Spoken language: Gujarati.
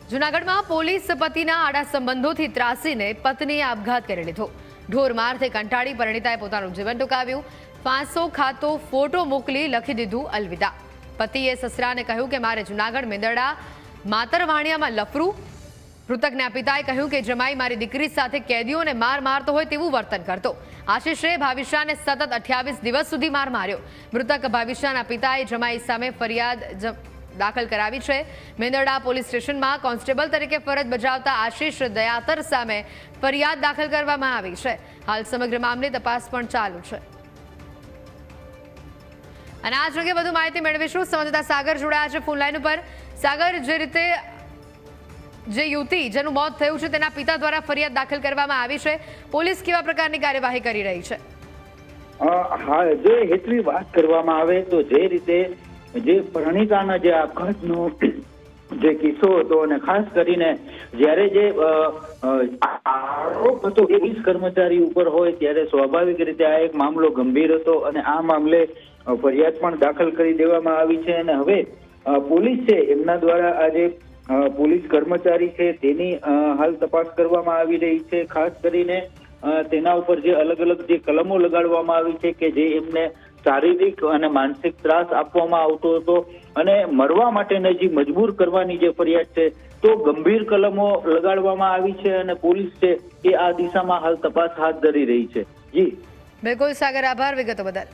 જૂનાગઢમાં પોલીસ પતિના આડા સંબંધોથી ત્રાસીને પત્નીએ આપઘાત કરી લીધો। ઢોરમારથી કંટાળી પરિણીતાએ પોતાનું જીવન ટૂંકાવ્યું। ફાંસો ખાતો ફોટો મોકલી લખી દીધું અલવિદા। પતિએ સસરાને કહ્યું કે મારે જૂનાગઢ મેંદરડા માતરવાણિયામાં લફરું। મૃતકના પિતાએ કહ્યું કે જમાઈ મારી દીકરી સાથે કેદીઓને માર મારતો હોય તેવું વર્તન કરતો। આશીષે ભાવિશાને સતત 28 દિવસ સુધી માર માર્યો। મૃતક ભાવિશાના પિતાએ જમાઈ સામે ફરિયાદ દાખલ કરાવી છે। મેંદરડા પોલીસ સ્ટેશનમાં કોન્સ્ટેબલ તરીકે ફરજ બજાવતા આશીષ દયાતર સામે ફરિયાદ દાખલ કરવામાં આવી છે। હાલ સમગ્ર મામલે તપાસ પણ ચાલુ છે। અને આ અંગે વધુ માહિતી મેળવીશું। સંવાદદાતા સાગર જોડાયા છે ફોન લાઈન ઉપર। સાગર, જે રીતે જે યુવતી જેનું મોત થયું છે તેના પિતા દ્વારા ફરિયાદ દાખલ કરવામાં આવી છે, પોલીસ કેવા પ્રકારની કાર્યવાહી કરી રહી છે? હા, જે હેતવી વાત કરવામાં આવે તો જે રીતે જે પરિણીતાના જે આપઘાતનો જે કિસ્સો હતો અને ખાસ કરીને જ્યારે જે આરોપ હતો પોલીસ કર્મચારી ઉપર હોય ત્યારે સ્વાભાવિક રીતે આ એક મામલો ગંભીર હતો અને આ મામલે ફરિયાદ પણ દાખલ કરી દેવામાં આવી છે। અને હવે પોલીસ છે એમના દ્વારા આ જે પોલીસ કર્મચારી છે તેની હાલ તપાસ કરવામાં આવી રહી છે। ખાસ કરીને તેના ઉપર જે અલગ અલગ જે કલમો લગાડવામાં આવી છે કે જે એમને શારીરિક અને માનસિક ત્રાસ આપવામાં આવતો હતો અને મરવા માટેને જે મજબૂર કરવાની જે ફરિયાદ છે તો ગંભીર કલમો લગાડવામાં આવી છે અને પોલીસ છે એ આ દિશામાં હાલ તપાસ હાથ ધરી રહી છે। જી બિલકુલ સાગર, આભાર વિગતો બદલ।